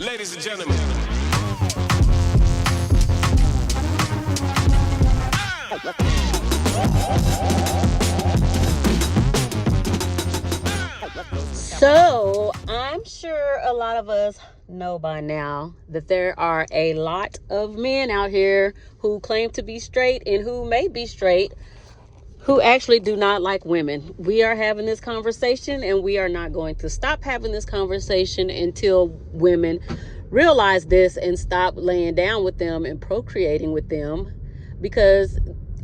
Ladies and gentlemen. So, I'm sure a lot of us know by now that there are a lot of men out here who claim to be straight and who may be straight who actually do not like women. We are having this conversation and we are not going to stop having this conversation until women realize this and stop laying down with them and procreating with them, because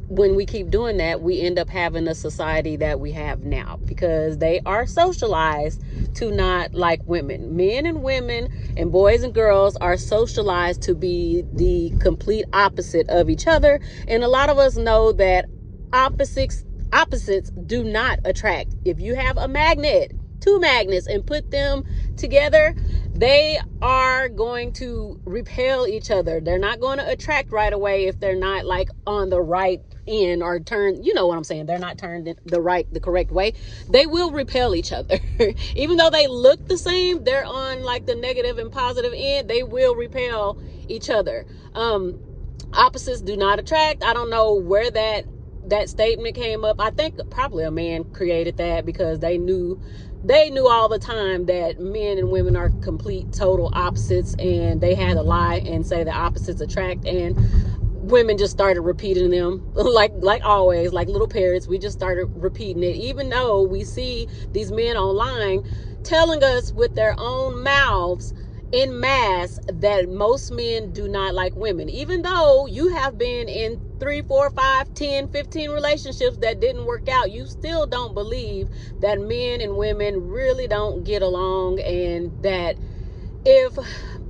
when we keep doing that, we end up having the society that we have now, because they are socialized to not like women. Men and women and boys and girls are socialized to be the complete opposite of each other. And a lot of us know that opposites do not attract. If you have a magnet, two magnets, and put them together, they are going to repel each other. They're not going to attract right away if they're not like on the right end or turned, you know what I'm saying, they're not turned the correct way. They will repel each other. Even though they look the same, they're on like the negative and positive end, they will repel each other. Opposites do not attract. I don't know where that statement came up. I think probably a man created that because they knew all the time that men and women are complete total opposites, and they had to lie and say the opposites attract, and women just started repeating them like always, like little parrots. We just started repeating it, even though we see these men online telling us with their own mouths in mass that most men do not like women. Even though you have been in 3, 4, 5, 10, 15 relationships that didn't work out, you still don't believe that men and women really don't get along, and that if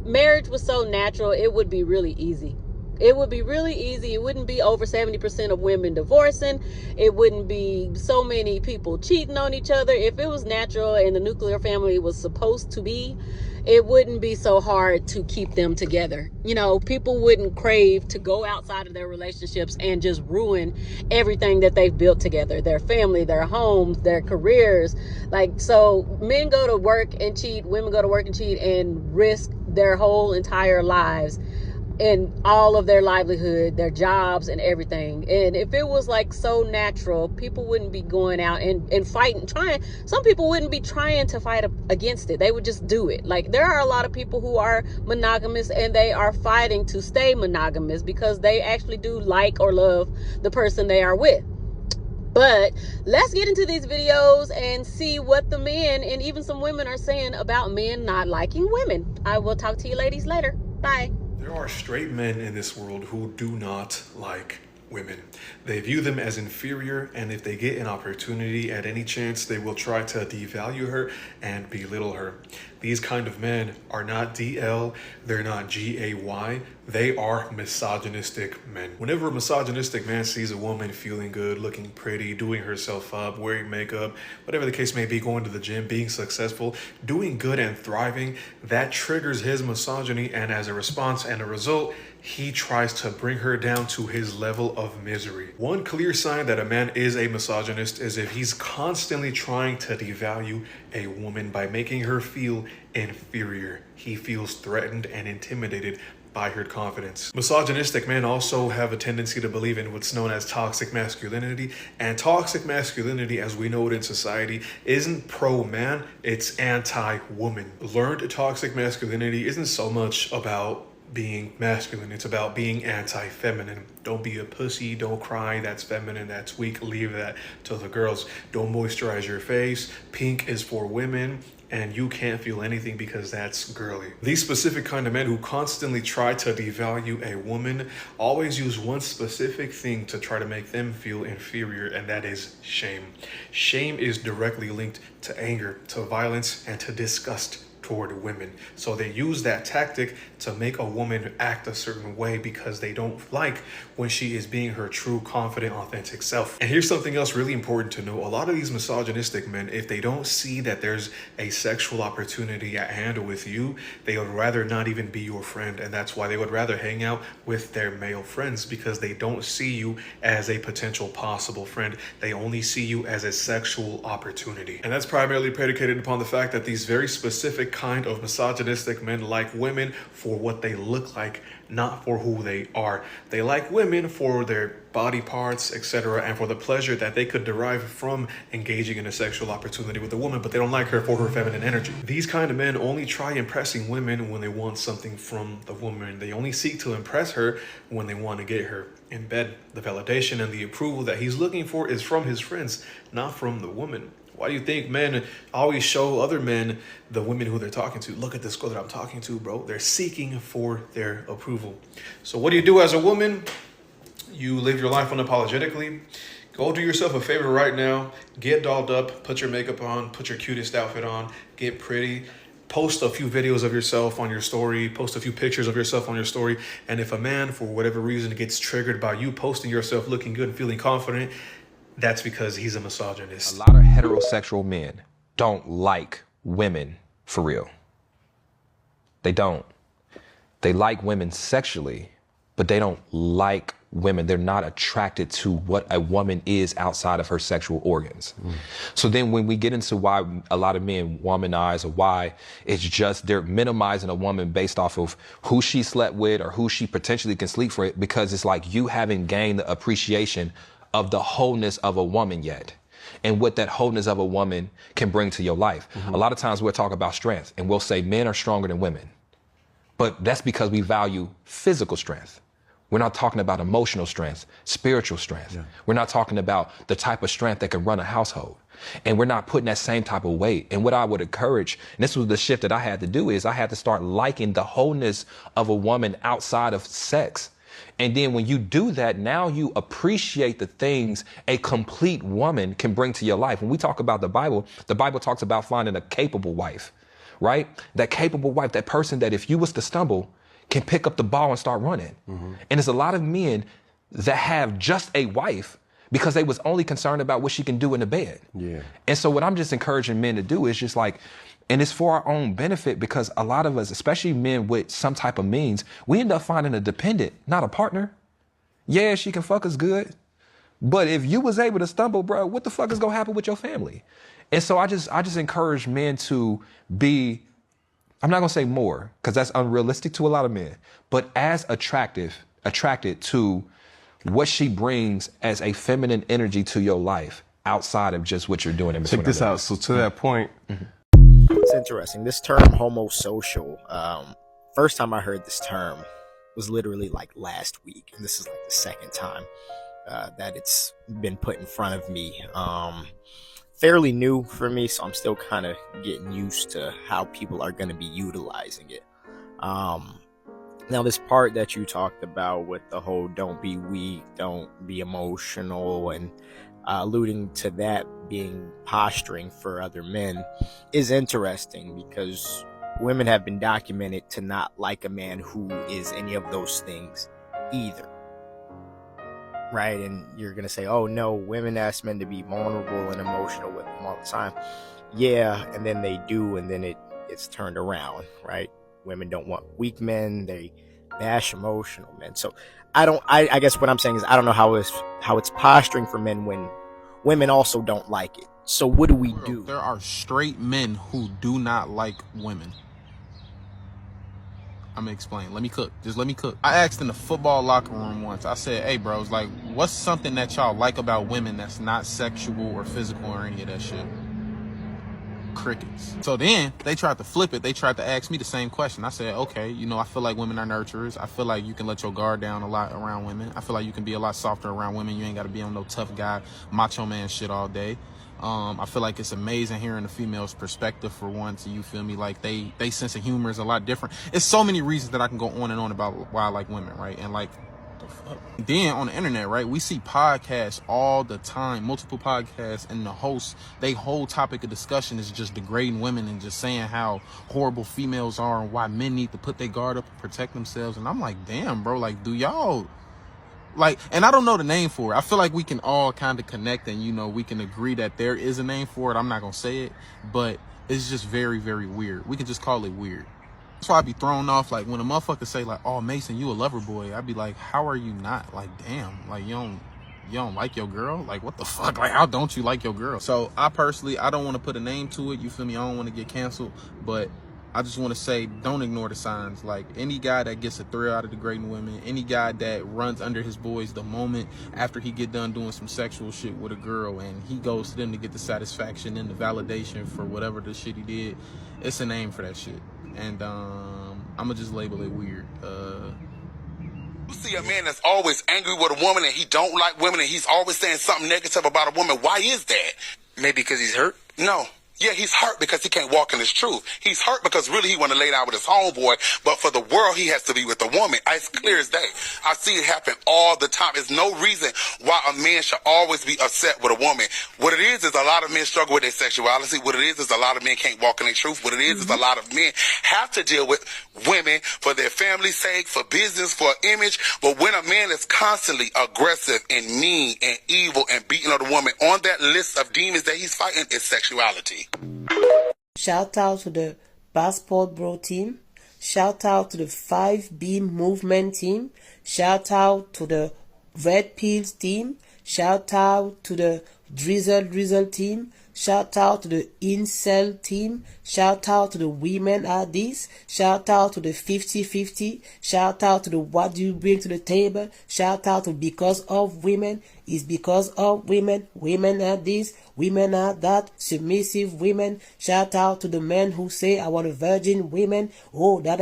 marriage was so natural, it would be really easy. It would be really easy. It wouldn't be over 70% of women divorcing. It wouldn't be so many people cheating on each other. If it was natural and the nuclear family was supposed to be, it wouldn't be so hard to keep them together. You know, people wouldn't crave to go outside of their relationships and just ruin everything that they've built together, their family, their homes, their careers. Like, so men go to work and cheat, women go to work and cheat and risk their whole entire lives and all of their livelihood, their jobs and everything. And if it was like so natural, people wouldn't be going out and fighting, some people wouldn't be trying to fight against it. They would just do it. Like, there are a lot of people who are monogamous and they are fighting to stay monogamous because they actually do like or love the person they are with. But let's get into these videos and see what the men and even some women are saying about men not liking women. I will talk to you ladies later. Bye. There are straight men in this world who do not like women. They view them as inferior, and if they get an opportunity at any chance, they will try to devalue her and belittle her. These kind of men are not DL, they're not GAY, they are misogynistic men. Whenever a misogynistic man sees a woman feeling good, looking pretty, doing herself up, wearing makeup, whatever the case may be, going to the gym, being successful, doing good and thriving, that triggers his misogyny, and as a response and a result, he tries to bring her down to his level of misery. One clear sign that a man is a misogynist is if he's constantly trying to devalue a woman by making her feel inferior. He feels threatened and intimidated by her confidence. Misogynistic men also have a tendency to believe in what's known as toxic masculinity, and toxic masculinity, as we know it in society, isn't pro-man, it's anti-woman. Learned toxic masculinity isn't so much about being masculine, it's about being anti-feminine. Don't be a pussy, don't cry, that's feminine, that's weak, leave that to the girls. Don't moisturize your face, pink is for women, and you can't feel anything because that's girly. These specific kind of men who constantly try to devalue a woman always use one specific thing to try to make them feel inferior, and that is shame. Shame is directly linked to anger, to violence, and to disgust toward women. So they use that tactic to make a woman act a certain way because they don't like when she is being her true, confident, authentic self. And here's something else really important to know. A lot of these misogynistic men, if they don't see that there's a sexual opportunity at hand with you, they would rather not even be your friend. And that's why they would rather hang out with their male friends, because they don't see you as a potential possible friend. They only see you as a sexual opportunity. And that's primarily predicated upon the fact that these very specific kind of misogynistic men like women for what they look like, not for who they are. They like women for their body parts, etc., and for the pleasure that they could derive from engaging in a sexual opportunity with a woman, but they don't like her for her feminine energy. These kind of men only try impressing women when they want something from the woman. They only seek to impress her when they want to get her in bed. The validation and the approval that he's looking for is from his friends, not from the woman. Why do you think men always show other men the women who they're talking to? Look at this girl that I'm talking to, bro. They're seeking for their approval. So what do you do as a woman? You live your life unapologetically. Go do yourself a favor right now. Get dolled up, put your makeup on, put your cutest outfit on, get pretty. Post a few videos of yourself on your story, post a few pictures of yourself on your story. And if a man, for whatever reason, gets triggered by you posting yourself looking good and feeling confident, that's because he's a misogynist. A lot of heterosexual men don't like women for real. They don't. They like women sexually, but they don't like women. They're not attracted to what a woman is outside of her sexual organs. So then when we get into why a lot of men womanize, or why it's just they're minimizing a woman based off of who she slept with or who she potentially can sleep for, because it's like you haven't gained the appreciation of the wholeness of a woman yet, and what that wholeness of a woman can bring to your life. A lot of times we'll talk about strength and we'll say men are stronger than women, but that's because we value physical strength. We're not talking about emotional strength, spiritual strength. Yeah. We're not talking about the type of strength that can run a household. And we're not putting that same type of weight. And what I would encourage, and this was the shift that I had to do, is I had to start liking the wholeness of a woman outside of sex. And then when you do that, now you appreciate the things a complete woman can bring to your life. When we talk about the Bible talks about finding a capable wife, right? That capable wife, that person that if you was to stumble, can pick up the ball and start running. And there's a lot of men that have just a wife because they was only concerned about what she can do in the bed. Yeah. And so what I'm just encouraging men to do is just like, and it's for our own benefit, because a lot of us, especially men with some type of means, we end up finding a dependent, not a partner. Yeah, she can fuck us good, but if you was able to stumble, bro, what the fuck is gonna happen with your family? And so I just encourage men to be, I'm not gonna say more, because that's unrealistic to a lot of men, but as attracted to what she brings as a feminine energy to your life outside of just what you're doing in between. Check this out. So to that point, it's interesting. This term homosocial, first time I heard this term was literally like last week. And this is like the second time that it's been put in front of me. Fairly new for me, so I'm still kind of getting used to how people are going to be utilizing it. Now, this part that you talked about with the whole don't be weak, don't be emotional, and alluding to that being posturing for other men is interesting, because women have been documented to not like a man who is any of those things either. Right? And you're going to say, oh no, women ask men to be vulnerable and emotional with them all the time. Yeah, and then they do, and then it's turned around, right? Women don't want weak men, they bash emotional men. So I guess what I'm saying is I don't know how it's posturing for men when women also don't like it. So what do we do? There are straight men who do not like women. I'm gonna explain. Let me cook. Just let me cook. I asked in the football locker room once. I said, hey bros, like, what's something that y'all like about women that's not sexual or physical or any of that shit? Crickets. So then they tried to flip it. They tried to ask me the same question. I said, okay, I feel like women are nurturers. I feel like you can let your guard down a lot around women. I feel like you can be a lot softer around women. You ain't got to be on no tough guy, macho man shit all day. I feel like it's amazing hearing the female's perspective for once. You feel me? Like they sense of humor is a lot different. It's so many reasons that I can go on and on about why I like women, right? And like, the fuck? Then on the internet, right, we see podcasts all the time, multiple podcasts, and the hosts, they whole topic of discussion is just degrading women and just saying how horrible females are and why men need to put their guard up and protect themselves. And I'm like, damn, bro, like, do y'all... Like, and I don't know the name for it. I feel like we can all kind of connect and, we can agree that there is a name for it. I'm not going to say it, but it's just very, very weird. We can just call it weird. That's why I be thrown off. Like, when a motherfucker say, like, oh, Mason, you a lover boy, I'd be like, how are you not? Like, damn, like, you don't like your girl? Like, what the fuck? Like, how don't you like your girl? So I personally, I don't want to put a name to it. You feel me? I don't want to get canceled, but I just want to say, don't ignore the signs. Like, any guy that gets a thrill out of degrading women, any guy that runs under his boys the moment after he get done doing some sexual shit with a girl and he goes to them to get the satisfaction and the validation for whatever the shit he did, it's a name for that shit. And I'ma just label it weird. You see a man that's always angry with a woman and he don't like women and he's always saying something negative about a woman. Why is that? Maybe because he's hurt? No. Yeah, he's hurt because he can't walk in his truth. He's hurt because really he want to lay down with his homeboy, but for the world he has to be with a woman. It's clear as day. I see it happen all the time. There's no reason why a man should always be upset with a woman. What it is a lot of men struggle with their sexuality. What it is a lot of men can't walk in their truth. What it is a lot of men have to deal with women for their family's sake, for business, for image. But when a man is constantly aggressive and mean and evil and beating on the woman, on that list of demons that he's fighting is sexuality. Shout out to the Passport Bro team. Shout out to the 5B movement team. Shout out to the Red Pills team. Shout out to the Drizzle team. Shout out to the Incel team. Shout out to the Women Are This. Shout out to the 50-50. Shout out to the What Do You Bring to the Table. Shout out to Because of Women. It's because of women. Women are this. Women are that. Submissive women. Shout out to the men who say, I want a virgin women. Oh, da.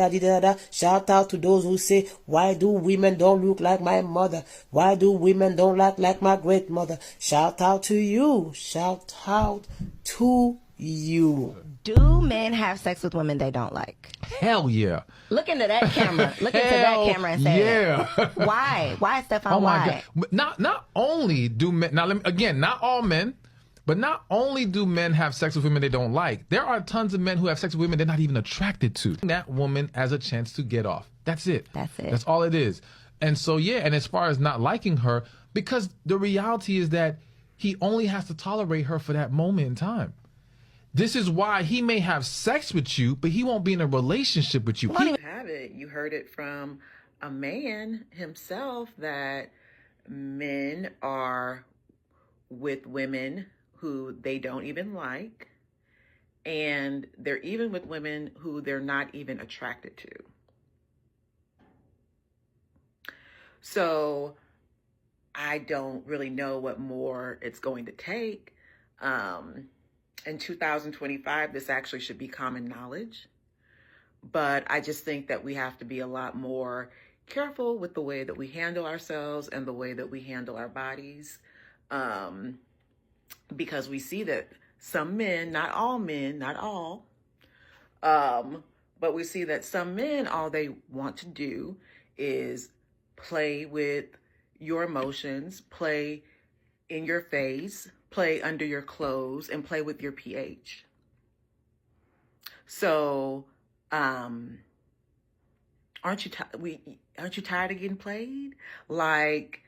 Shout out to those who say, why do women don't look like my mother? Why do women don't look like my great mother? Shout out to you. Shout out to you. Do men have sex with women they don't like? Hell yeah. Look into that camera. Look into that camera and say, yeah. Why? Why, Stefan? Oh my why? God. Not only do men, now again, not all men, but not only do men have sex with women they don't like, there are tons of men who have sex with women they're not even attracted to. That woman has a chance to get off. That's it. That's it. That's all it is. And so, yeah, and as far as not liking her, because the reality is that he only has to tolerate her for that moment in time. This is why he may have sex with you, but he won't be in a relationship with you. Have it. You heard it from a man himself that men are with women who they don't even like, and they're even with women who they're not even attracted to. So I don't really know what more it's going to take. In 2025, this actually should be common knowledge. But I just think that we have to be a lot more careful with the way that we handle ourselves and the way that we handle our bodies. Because we see that some men, not all, but we see that some men, all they want to do is play with your emotions, play in your face, play under your clothes, and play with your pH. So, aren't you tired of getting played? Like,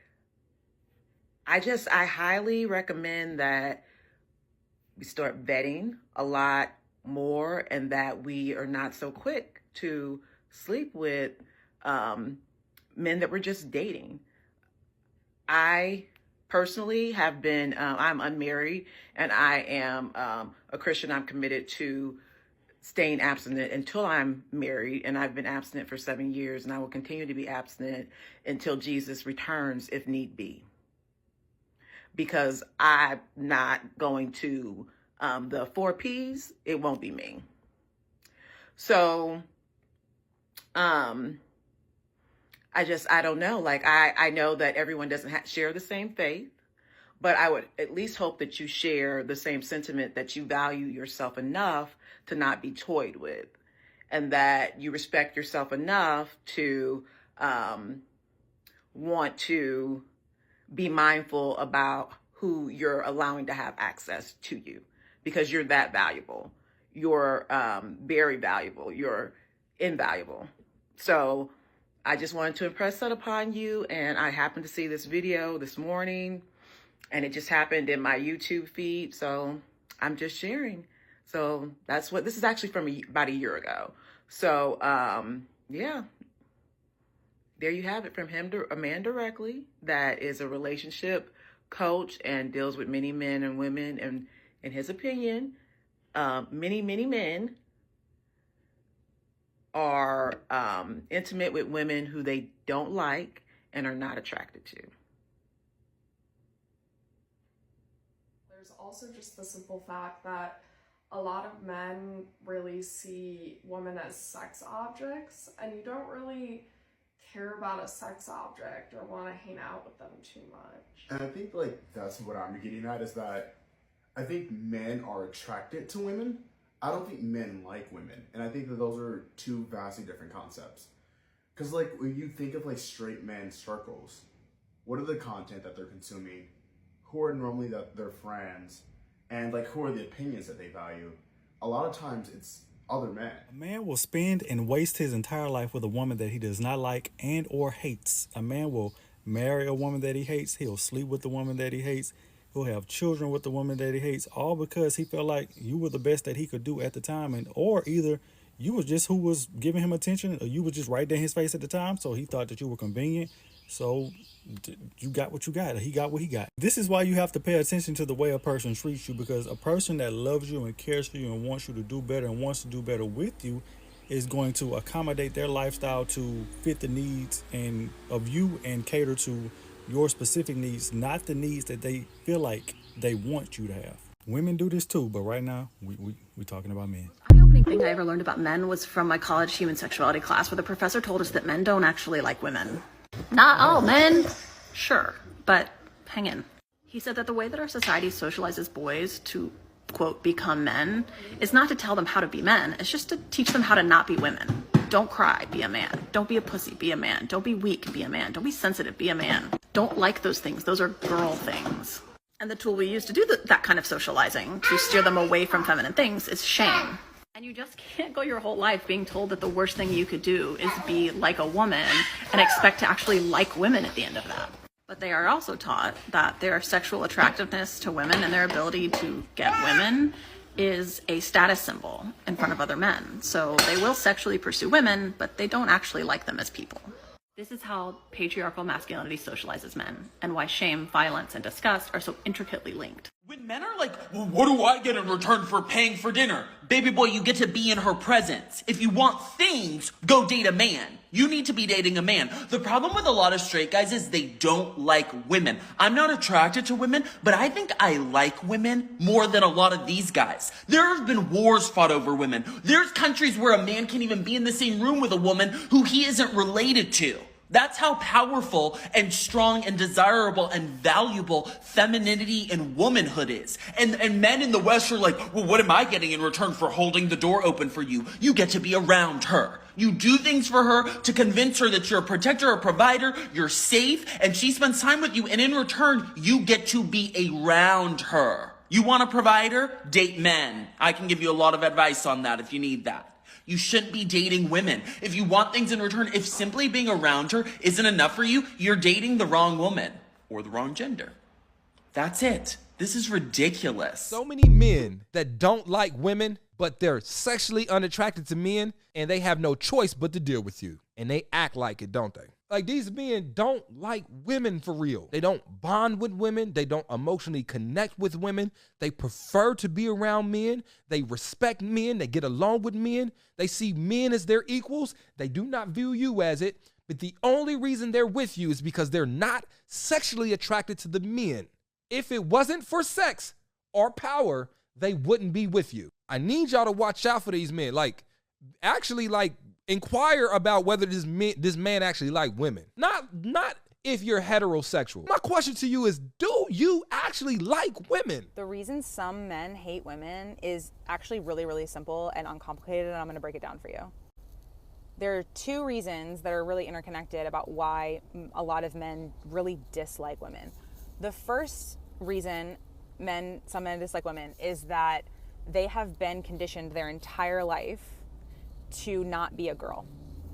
I highly recommend that we start vetting a lot more, and that we are not so quick to sleep with men that we're just dating. I personally have been, I'm unmarried, and I am a Christian. I'm committed to staying abstinent until I'm married, and I've been abstinent for 7 years, and I will continue to be abstinent until Jesus returns if need be. Because I'm not going to the 4 Ps, it won't be me. So, I don't know. Like, I know that everyone doesn't share the same faith, but I would at least hope that you share the same sentiment, that you value yourself enough to not be toyed with, and that you respect yourself enough to want to be mindful about who you're allowing to have access to you, because you're that valuable. You're very valuable. You're invaluable. So I just wanted to impress that upon you. And I happened to see this video this morning, and it just happened in my YouTube feed. So I'm just sharing. So that's what this is, actually from about a year ago. So yeah, there you have it, from a man directly that is a relationship coach and deals with many men and women. And in his opinion, many men are intimate with women who they don't like and are not attracted to. There's also just the simple fact that a lot of men really see women as sex objects, and you don't really care about a sex object or want to hang out with them too much. And I think like that's what I'm getting at, is that I think men are attracted to women. I don't think men like women. And I think that those are two vastly different concepts. Because like when you think of like straight men circles, what are the content that they're consuming? Who are normally their friends? And like who are the opinions that they value? A lot of times it's other men. A man will spend and waste his entire life with a woman that he does not like and or hates. A man will marry a woman that he hates. He'll sleep with the woman that he hates. He'll have children with the woman that he hates, all because he felt like you were the best that he could do at the time, and or either you was just who was giving him attention, or you were just right there in his face at the time, so he thought that you were convenient. So you got what you got. He got what he got. This is why you have to pay attention to the way a person treats you, because a person that loves you and cares for you and wants you to do better and wants to do better with you is going to accommodate their lifestyle to fit the needs and of you and cater to your specific needs, not the needs that they feel like they want you to have. Women do this too, but right now we talking about men. The eye-opening thing I ever learned about men was from my college human sexuality class, where the professor told us that men don't actually like women. Not all men, sure, but hang in. He said that the way that our society socializes boys to, quote, become men is not to tell them how to be men, it's just to teach them how to not be women. Don't cry, be a man. Don't be a pussy, be a man. Don't be weak, be a man. Don't be sensitive, be a man. Don't like those things. Those are girl things. And the tool we use to do that kind of socializing, to steer them away from feminine things, is shame. And you just can't go your whole life being told that the worst thing you could do is be like a woman and expect to actually like women at the end of that. But they are also taught that their sexual attractiveness to women and their ability to get women is a status symbol in front of other men. So they will sexually pursue women, but they don't actually like them as people. This is how patriarchal masculinity socializes men, and why shame, violence, and disgust are so intricately linked. When men are like, well, what do I get in return for paying for dinner? Baby boy, you get to be in her presence. If you want things, go date a man. You need to be dating a man. The problem with a lot of straight guys is they don't like women. I'm not attracted to women, but I think I like women more than a lot of these guys. There have been wars fought over women. There's countries where a man can't even be in the same room with a woman who he isn't related to. That's how powerful and strong and desirable and valuable femininity and womanhood is. And men in the West are like, well, what am I getting in return for holding the door open for you? You get to be around her. You do things for her to convince her that you're a protector, a provider, you're safe, and she spends time with you, and in return, you get to be around her. You want a provider? Date men. I can give you a lot of advice on that if you need that. You shouldn't be dating women. If you want things in return, if simply being around her isn't enough for you, you're dating the wrong woman or the wrong gender. That's it. This is ridiculous. So many men that don't like women, but they're sexually unattracted to men, and they have no choice but to deal with you. And they act like it, don't they? Like, these men don't like women for real. They don't bond with women. They don't emotionally connect with women. They prefer to be around men. They respect men. They get along with men. They see men as their equals. They do not view you as it. But the only reason they're with you is because they're not sexually attracted to the men. If it wasn't for sex or power, they wouldn't be with you. I need y'all to watch out for these men. Actually, inquire about whether this man actually like women. Not if you're heterosexual. My question to you is, do you actually like women? The reason some men hate women is actually really, really simple and uncomplicated, and I'm gonna break it down for you. There are two reasons that are really interconnected about why a lot of men really dislike women. The first reason some men dislike women is that they have been conditioned their entire life to not be a girl.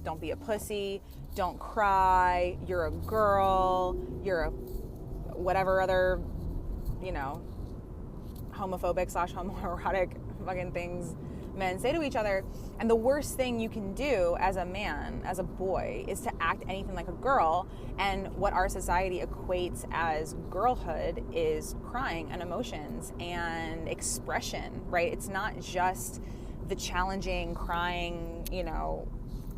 Don't be a pussy, don't cry, you're a girl, you're a whatever other, homophobic / homoerotic fucking things men say to each other. And the worst thing you can do as a man, as a boy, is to act anything like a girl. And what our society equates as girlhood is crying and emotions and expression, right? It's not just the challenging, crying,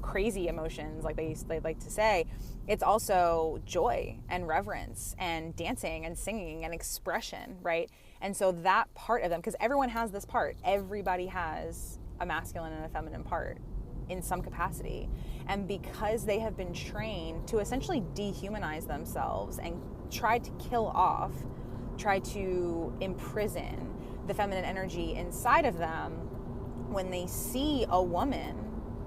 crazy emotions, like they like to say. It's also joy and reverence and dancing and singing and expression, right? And so that part of them, because everyone has this part, everybody has a masculine and a feminine part in some capacity. And because they have been trained to essentially dehumanize themselves and try to kill off, try to imprison the feminine energy inside of them, when they see a woman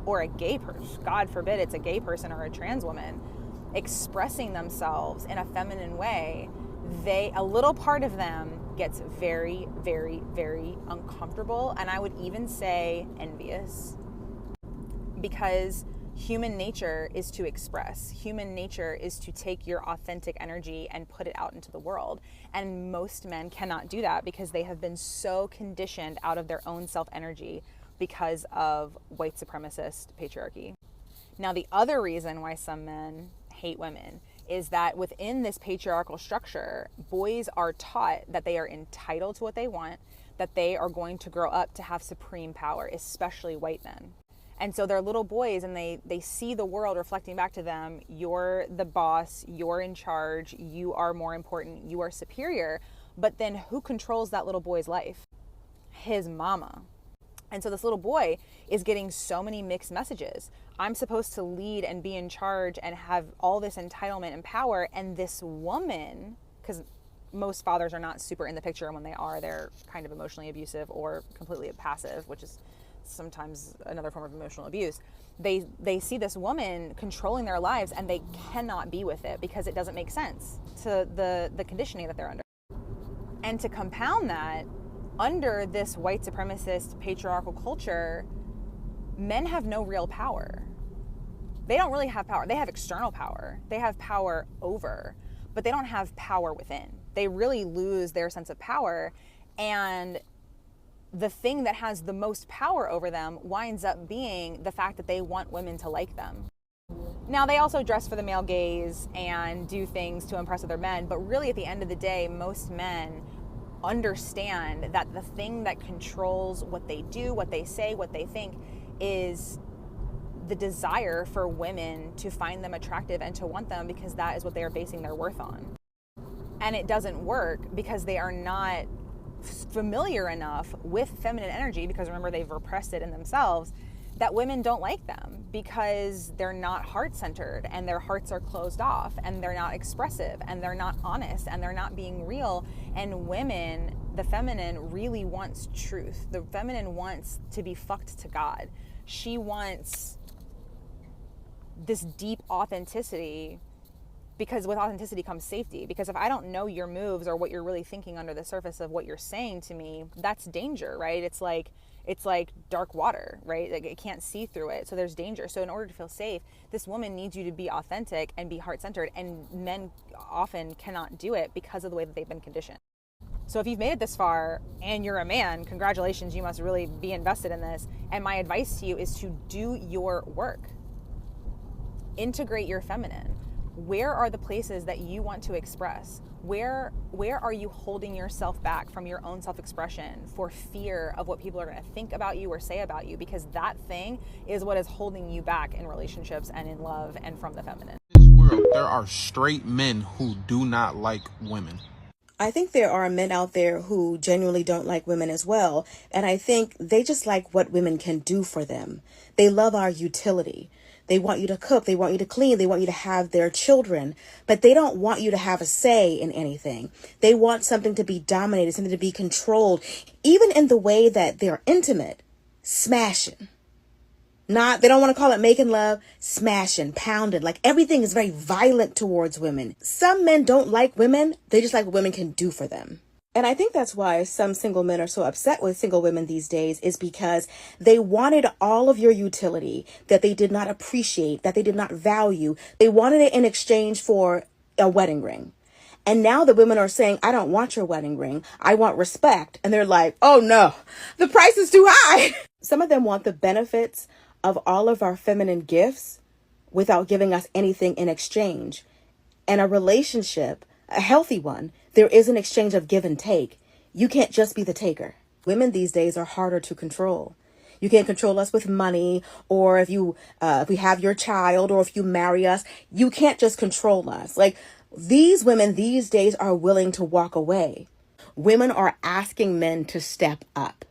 or a gay person, God forbid it's a gay person or a trans woman, expressing themselves in a feminine way, a little part of them gets very, very, very uncomfortable, and I would even say envious. Because human nature is to express. Human nature is to take your authentic energy and put it out into the world. And most men cannot do that because they have been so conditioned out of their own self-energy because of white supremacist patriarchy. Now, the other reason why some men hate women is that within this patriarchal structure, boys are taught that they are entitled to what they want, that they are going to grow up to have supreme power, especially white men. And so they're little boys and they see the world reflecting back to them. You're the boss, you're in charge, you are more important, you are superior. But then who controls that little boy's life? His mama. And so this little boy is getting so many mixed messages. I'm supposed to lead and be in charge and have all this entitlement and power. And this woman, because most fathers are not super in the picture, and when they are, they're kind of emotionally abusive or completely passive, which is sometimes another form of emotional abuse. They see this woman controlling their lives and they cannot be with it because it doesn't make sense to the conditioning that they're under. And to compound that, under this white supremacist patriarchal culture, men have no real power. They don't really have power. They have external power. They have power over, but they don't have power within. They really lose their sense of power, and the thing that has the most power over them winds up being the fact that they want women to like them. Now, they also dress for the male gaze and do things to impress other men, but really at the end of the day, most men understand that the thing that controls what they do, what they say, what they think is the desire for women to find them attractive and to want them, because that is what they are basing their worth on. And it doesn't work because they are not familiar enough with feminine energy, because remember, they've repressed it in themselves, that women don't like them because they're not heart-centered and their hearts are closed off and they're not expressive and they're not honest and they're not being real. And women, the feminine, really wants truth. The feminine wants to be fucked to God. She wants this deep authenticity, because with authenticity comes safety. Because if I don't know your moves or what you're really thinking under the surface of what you're saying to me, that's danger, right? It's like dark water, right? Like, it can't see through it. So there's danger. So in order to feel safe, this woman needs you to be authentic and be heart-centered. And men often cannot do it because of the way that they've been conditioned. So if you've made it this far and you're a man, congratulations, you must really be invested in this. And my advice to you is to do your work. Integrate your feminine. Where are the places that you want to express? Where are you holding yourself back from your own self-expression for fear of what people are going to think about you or say about you? Because that thing is what is holding you back in relationships and in love and from the feminine. In this world, there are straight men who do not like women. I think there are men out there who genuinely don't like women as well. And I think they just like what women can do for them. They love our utility. They want you to cook, they want you to clean, they want you to have their children, but they don't want you to have a say in anything. They want something to be dominated, something to be controlled, even in the way that they're intimate, smashing. They don't want to call it making love, smashing, pounding. Like, everything is very violent towards women. Some men don't like women, they just like what women can do for them. And I think that's why some single men are so upset with single women these days, is because they wanted all of your utility that they did not appreciate, that they did not value. They wanted it in exchange for a wedding ring. And now the women are saying, I don't want your wedding ring. I want respect. And they're like, oh no, the price is too high. Some of them want the benefits of all of our feminine gifts without giving us anything in exchange. And a relationship, a healthy one, there is an exchange of give and take. You can't just be the taker. Women these days are harder to control. You can't control us with money, or if we have your child, or if you marry us. You can't just control us. Like, these women these days are willing to walk away. Women are asking men to step up.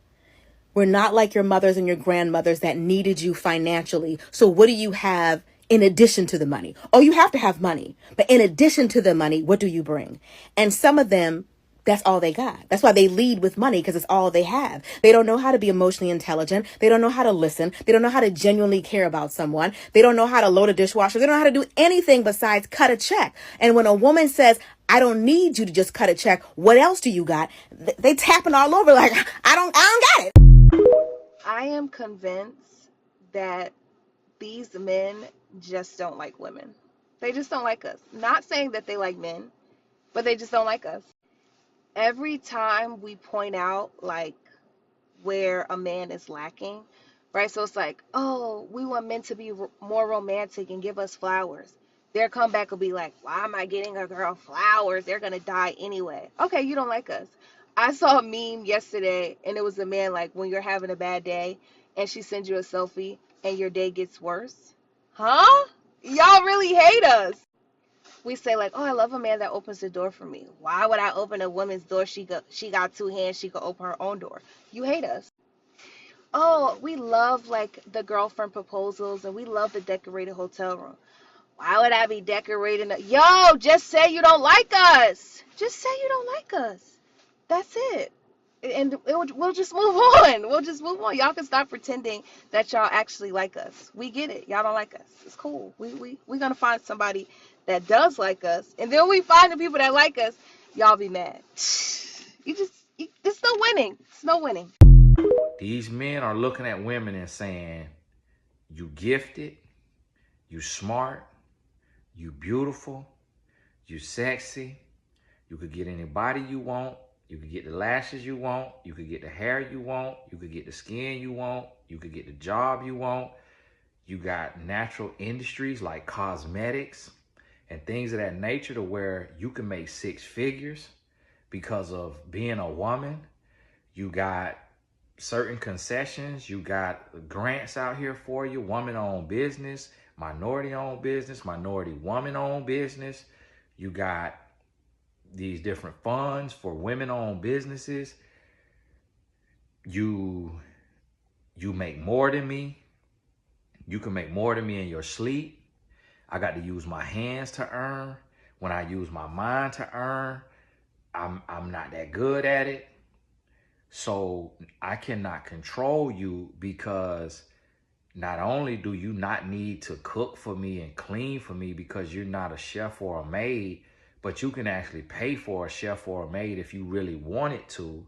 We're not like your mothers and your grandmothers that needed you financially. So what do you have in addition to the money? Oh, you have to have money. But in addition to the money, what do you bring? And some of them, that's all they got. That's why they lead with money, because it's all they have. They don't know how to be emotionally intelligent. They don't know how to listen. They don't know how to genuinely care about someone. They don't know how to load a dishwasher. They don't know how to do anything besides cut a check. And when a woman says, I don't need you to just cut a check, what else do you got? They tapping all over like, I don't got it. I am convinced that these men just don't like women. They just don't like us. Not saying that they like men, but they just don't like us. Every time we point out like where a man is lacking, right? So it's like, oh, we want men to be more romantic and give us flowers. Their comeback will be like, why am I getting a girl flowers? They're going to die anyway. Okay, you don't like us. I saw a meme yesterday, and it was a man like, when you're having a bad day and she sends you a selfie and your day gets worse. Huh? Y'all really hate us. We say like, oh, I love a man that opens the door for me. Why would I open a woman's door? She got two hands. She could open her own door. You hate us. Oh, we love like the girlfriend proposals, and we love the decorated hotel room. Why would I be decorating? Yo, just say you don't like us. Just say you don't like us. That's it. And we'll just move on. We'll just move on. Y'all can stop pretending that y'all actually like us. We get it. Y'all don't like us. It's cool. We're going to find somebody that does like us. And then we find the people that like us. Y'all be mad. It's no winning. It's no winning. These men are looking at women and saying, you gifted, you smart, you beautiful, you sexy, you could get any body you want. You could get the lashes you want. You could get the hair you want. You could get the skin you want. You could get the job you want. You got natural industries like cosmetics and things of that nature to where you can make six figures because of being a woman. You got certain concessions. You got grants out here for you. Woman-owned business, minority-owned business, minority woman-owned business. You got these different funds for women-owned businesses. You make more than me. You can make more than me in your sleep. I got to use my hands to earn. When I use my mind to earn, I'm not that good at it. So I cannot control you, because not only do you not need to cook for me and clean for me because you're not a chef or a maid, but you can actually pay for a chef or a maid if you really wanted to.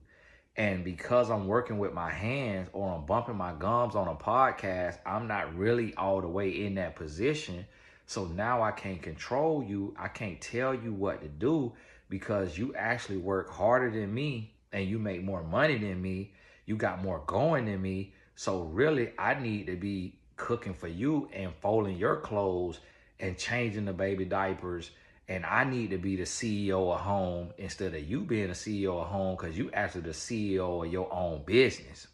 And because I'm working with my hands, or I'm bumping my gums on a podcast, I'm not really all the way in that position. So now I can't control you. I can't tell you what to do, because you actually work harder than me and you make more money than me. You got more going than me. So really, I need to be cooking for you and folding your clothes and changing the baby diapers. And I need to be the CEO of home instead of you being the CEO of home, because you actually the CEO of your own business.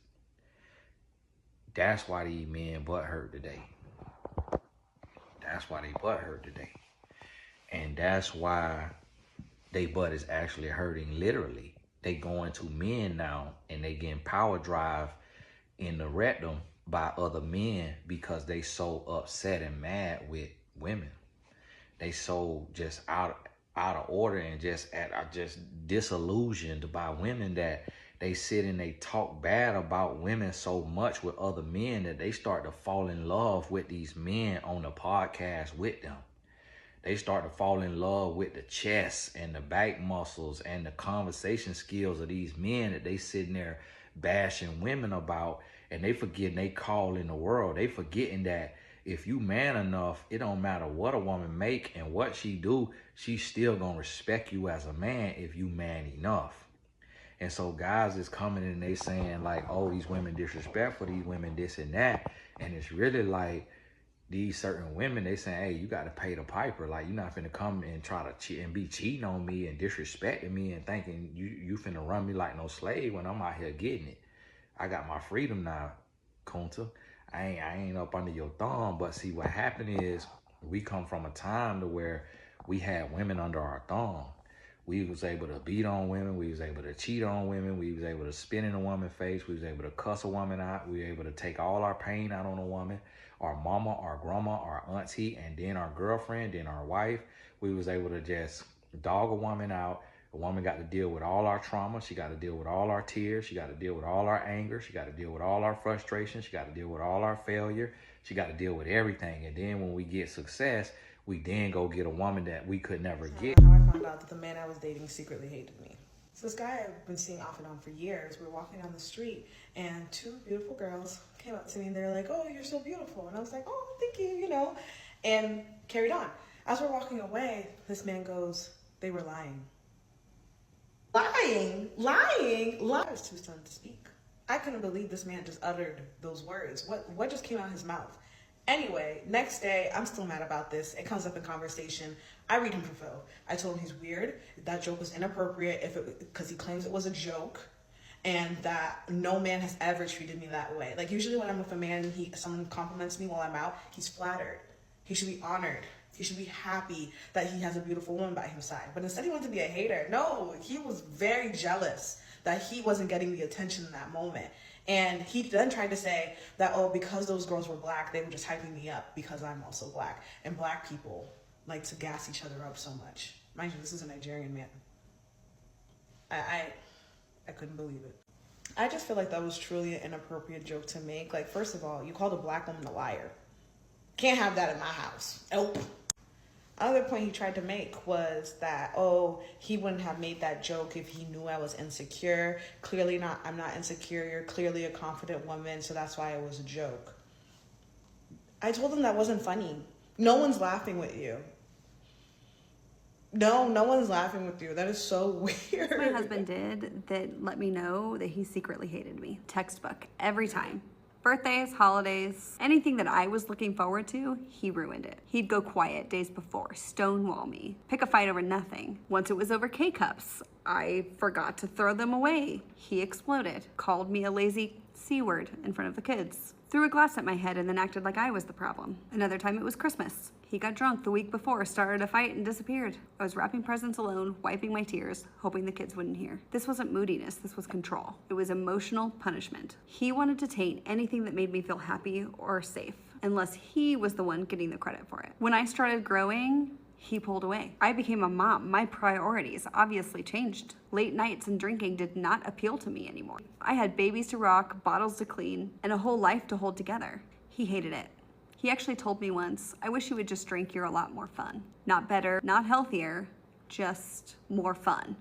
That's why these men butt hurt today. That's why they butt hurt today. And that's why they butt is actually hurting literally. They going to men now and they getting power drive in the rectum by other men because they so upset and mad with women. They so just out of order and just disillusioned by women that they sit and they talk bad about women so much with other men that they start to fall in love with these men on the podcast with them. They start to fall in love with the chest and the back muscles and the conversation skills of these men that they sitting there bashing women about, and they forgetting they call in the world. They forgetting that if you man enough, it don't matter what a woman make and what she do, she's still gonna respect you as a man if you man enough. And so guys is coming and they saying like, oh, these women disrespectful, these women this and that. And it's really like these certain women, they saying, hey, you got to pay the piper. Like, you're not finna come and try to cheat and be cheating on me and disrespecting me and thinking you finna run me like no slave when I'm out here getting it. I got my freedom now. Kunta. I ain't up under your thumb. But see, what happened is we come from a time to where we had women under our thumb. We was able to beat on women. We was able to cheat on women. We was able to spit in a woman's face. We was able to cuss a woman out. We were able to take all our pain out on a woman, our mama, our grandma, our auntie, and then our girlfriend, then our wife. We was able to just dog a woman out. A woman got to deal with all our trauma. She got to deal with all our tears. She got to deal with all our anger. She got to deal with all our frustration. She got to deal with all our failure. She got to deal with everything. And then when we get success, we then go get a woman that we could never get. How I found out that the man I was dating secretly hated me. So this guy I've been seeing off and on for years, we were walking down the street and two beautiful girls came up to me and they're like, "Oh, you're so beautiful." And I was like, "Oh, thank you," you know, and carried on. As we're walking away, this man goes, "They were lying." Lying. I was too stunned to speak. I couldn't believe this man just uttered those words. What just came out of his mouth? Anyway, next day, I'm still mad about this. It comes up in conversation. I read him for Phil. I told him he's weird. That joke was inappropriate because he claims it was a joke, and that no man has ever treated me that way. Like, usually when I'm with a man, someone compliments me while I'm out, he's flattered. He should be honored. He should be happy that he has a beautiful woman by his side. But instead he wanted to be a hater. No, he was very jealous that he wasn't getting the attention in that moment. And he then tried to say that, oh, because those girls were black, they were just hyping me up because I'm also black. And black people like to gas each other up so much. Mind you, this is a Nigerian man. I couldn't believe it. I just feel like that was truly an inappropriate joke to make. Like, first of all, you called a black woman a liar. Can't have that in my house. Nope. Another point he tried to make was that, oh, he wouldn't have made that joke if he knew I was insecure. Clearly not. I'm not insecure. You're clearly a confident woman, so that's why it was a joke. I told him that wasn't funny. No one's laughing with you. No one's laughing with you. That is so weird. What my husband did that let me know that he secretly hated me. Textbook. Every time. Birthdays, holidays, anything that I was looking forward to, he ruined it. He'd go quiet days before, stonewall me, pick a fight over nothing. Once it was over K-cups, I forgot to throw them away. He exploded, called me a lazy C-word in front of the kids, threw a glass at my head and then acted like I was the problem. Another time it was Christmas. He got drunk the week before, started a fight, and disappeared. I was wrapping presents alone, wiping my tears, hoping the kids wouldn't hear. This wasn't moodiness, this was control. It was emotional punishment. He wanted to taint anything that made me feel happy or safe, unless he was the one getting the credit for it. When I started growing, he pulled away. I became a mom. My priorities obviously changed. Late nights and drinking did not appeal to me anymore. I had babies to rock, bottles to clean, and a whole life to hold together. He hated it. He actually told me once, "I wish you would just drink, you're a lot more fun." Not better, not healthier, just more fun.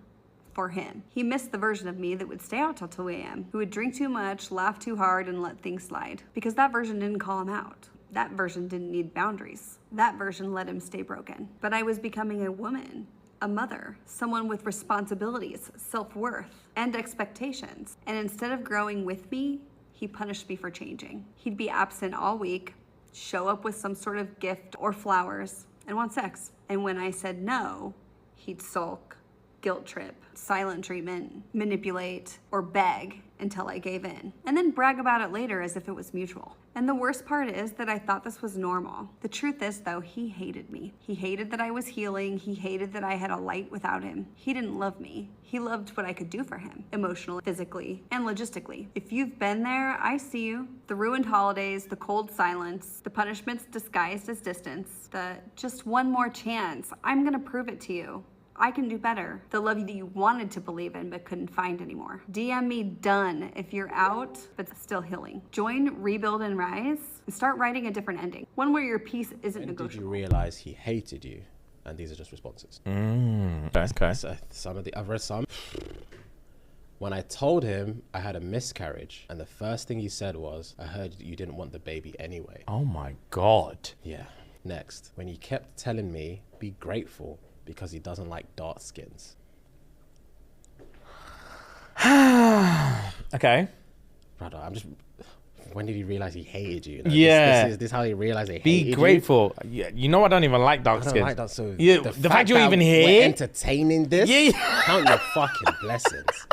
For him. He missed the version of me that would stay out till 2 a.m., who would drink too much, laugh too hard, and let things slide. Because that version didn't call him out. That version didn't need boundaries. That version let him stay broken. But I was becoming a woman, a mother, someone with responsibilities, self-worth, and expectations. And instead of growing with me, he punished me for changing. He'd be absent all week, show up with some sort of gift or flowers, and want sex. And when I said no, he'd sulk, guilt trip, silent treatment, manipulate, or beg until I gave in, and then brag about it later as if it was mutual. And the worst part is that I thought this was normal. The truth is, though, he hated me. He hated that I was healing. He hated that I had a light without him. He didn't love me. He loved what I could do for him, emotionally, physically, and logistically. If you've been there, I see you. The ruined holidays, the cold silence, the punishments disguised as distance, the just one more chance, I'm gonna prove it to you. I can do better. The love that you wanted to believe in but couldn't find anymore. DM me done if you're out but still healing. Join Rebuild and Rise and start writing a different ending. One where your peace isn't negotiable. Did you realize he hated you? And these are just responses. Okay. So I've read some. When I told him I had a miscarriage, and the first thing he said was, "I heard you didn't want the baby anyway." Oh my God. Yeah. Next, when you kept telling me, be grateful, because he doesn't like dark skins. Okay. Brother, when did he realize he hated you? Yeah. This is how he realized he hated Be grateful. Yeah, you know I don't even like dark I don't skins. like that, so yeah, the fact you're that even we're here. entertaining this. Yeah. Count your fucking blessings.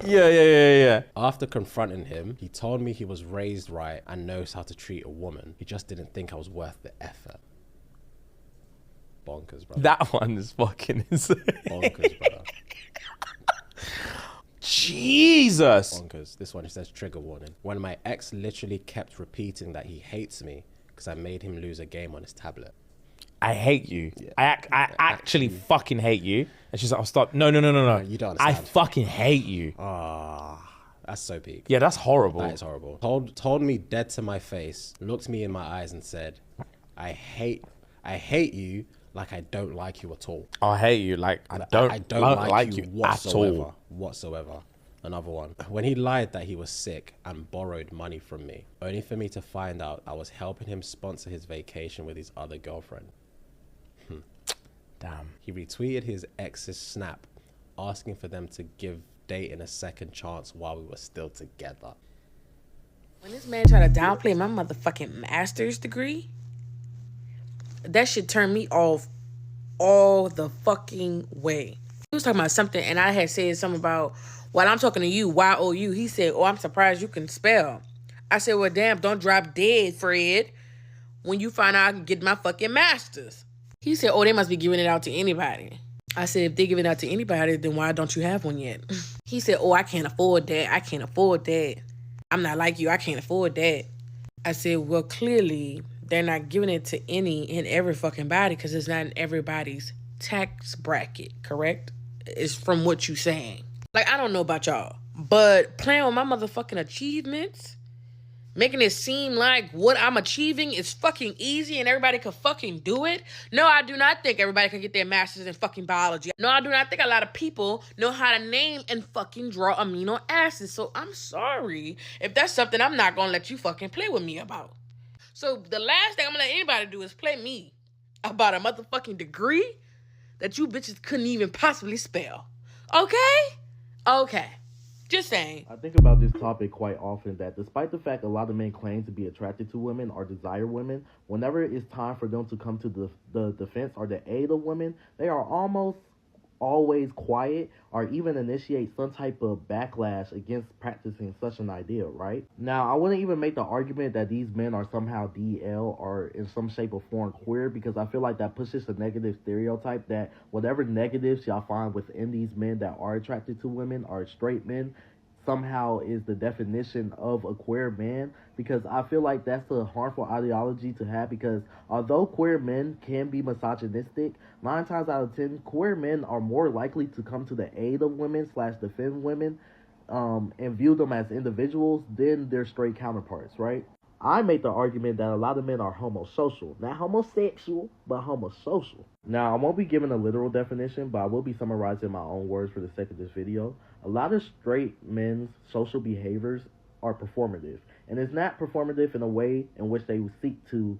Yeah. After confronting him, he told me he was raised right and knows how to treat a woman. He just didn't think I was worth the effort. Bonkers, bro. That one is fucking insane. Bonkers, brother. Jesus. Bonkers. This one says trigger warning. When my ex literally kept repeating that he hates me because I made him lose a game on his tablet. I hate you. Yeah. I actually fucking hate you. And she's like, "I'll stop." No. You don't I understand. fucking hate you. That's so peak. Yeah, that's horrible. That is horrible. Told me dead to my face, looked me in my eyes and said, I hate you like I don't like you at all. I hate you like I don't like you whatsoever. Another one. When he lied that he was sick and borrowed money from me, only for me to find out I was helping him sponsor his vacation with his other girlfriend. Damn. He retweeted his ex's snap, asking for them to give dating a second chance while we were still together. When this man tried to downplay my motherfucking master's degree, that shit turned me off all the fucking way. He was talking about something, and I had said something about, while I'm talking to you, Y-O-U. He said, oh, I'm surprised you can spell. I said, well, damn, don't drop dead, Fred, when you find out I can get my fucking master's. He said, oh, they must be giving it out to anybody. I said, if they give it out to anybody, then why don't you have one yet? He said, oh, I can't afford that. I can't afford that. I'm not like you. I can't afford that. I said, well, clearly they're not giving it to any and every fucking body because it's not in everybody's tax bracket, correct? It's from what you saying. Like, I don't know about y'all, but playing with my motherfucking achievements, making it seem like what I'm achieving is fucking easy and everybody can fucking do it. No, I do not think everybody can get their master's in fucking biology. No, I do not think a lot of people know how to name and fucking draw amino acids. So I'm sorry if that's something I'm not gonna let you fucking play with me about. So the last thing I'm gonna let anybody do is play me about a motherfucking degree that you bitches couldn't even possibly spell. Okay. Just saying. I think about this topic quite often that despite the fact a lot of men claim to be attracted to women or desire women, whenever it's time for them to come to the defense or the aid of women, they are almost always quiet or even initiate some type of backlash against practicing such an idea, right? Now, I wouldn't even make the argument that these men are somehow DL or in some shape or form queer because I feel like that pushes a negative stereotype that whatever negatives y'all find within these men that are attracted to women or straight men somehow is the definition of a queer man, because I feel like that's a harmful ideology to have, because although queer men can be misogynistic, 9 times out of 10 queer men are more likely to come to the aid of women / defend women and view them as individuals than their straight counterparts, right? I make the argument that a lot of men are homosocial. Not homosexual, but homosocial. Now, I won't be giving a literal definition, but I will be summarizing my own words for the sake of this video. A lot of straight men's social behaviors are performative. And it's not performative in a way in which they seek to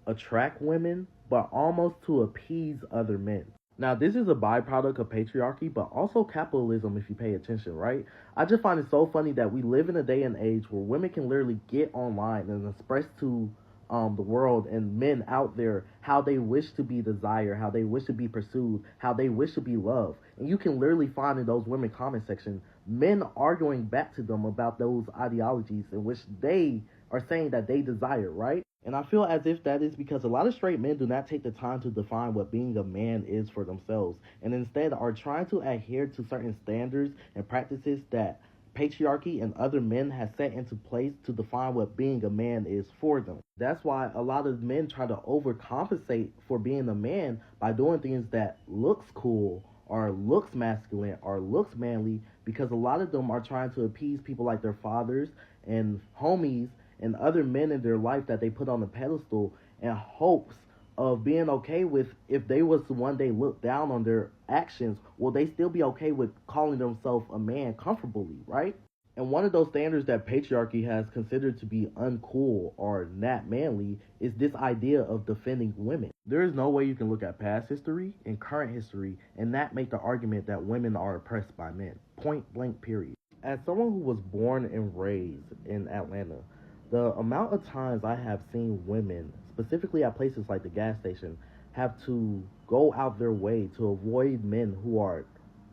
attract women, but almost to appease other men. Now, this is a byproduct of patriarchy, but also capitalism if you pay attention, right? I just find it so funny that we live in a day and age where women can literally get online and express to the world and men out there how they wish to be desired, how they wish to be pursued, how they wish to be loved. And you can literally find in those women comment section men arguing back to them about those ideologies in which they are saying that they desire, right? And I feel as if that is because a lot of straight men do not take the time to define what being a man is for themselves, and instead are trying to adhere to certain standards and practices that patriarchy and other men have set into place to define what being a man is for them. That's why a lot of men try to overcompensate for being a man by doing things that looks cool or looks masculine or looks manly, because a lot of them are trying to appease people like their fathers and homies and other men in their life that they put on a pedestal in hopes of being okay with, if they was to one day look down on their actions, will they still be okay with calling themselves a man comfortably, right? And one of those standards that patriarchy has considered to be uncool or not manly is this idea of defending women. There is no way you can look at past history and current history and not make the argument that women are oppressed by men. Point blank, period. As someone who was born and raised in Atlanta, the amount of times I have seen women, specifically at places like the gas station, have to go out their way to avoid men who are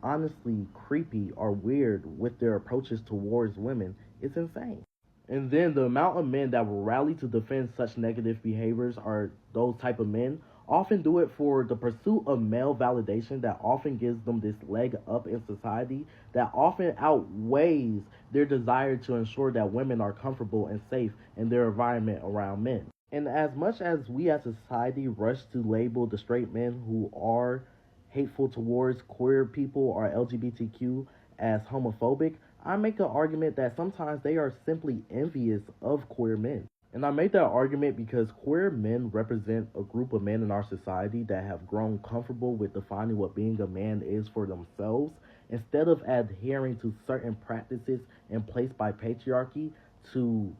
honestly creepy or weird with their approaches towards women is insane. And then the amount of men that will rally to defend such negative behaviors are those type of men often do it for the pursuit of male validation that often gives them this leg up in society that often outweighs their desire to ensure that women are comfortable and safe in their environment around men. And as much as we as a society rush to label the straight men who are hateful towards queer people or LGBTQ as homophobic, I make an argument that sometimes they are simply envious of queer men. And I make that argument because queer men represent a group of men in our society that have grown comfortable with defining what being a man is for themselves, instead of adhering to certain practices in place by patriarchy to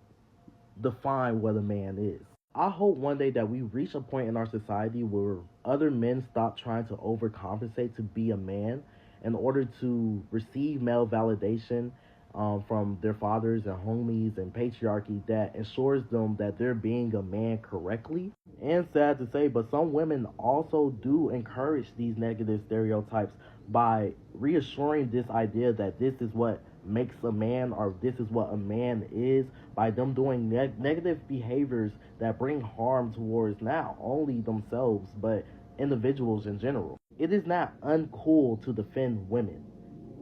define what a man is. I hope one day that we reach a point in our society where other men stop trying to overcompensate to be a man in order to receive male validation from their fathers and homies and patriarchy that ensures them that they're being a man correctly. And sad to say, but some women also do encourage these negative stereotypes by reassuring this idea that this is what makes a man or this is what a man is by them doing negative behaviors that bring harm towards not only themselves but individuals in general. It is not uncool to defend women.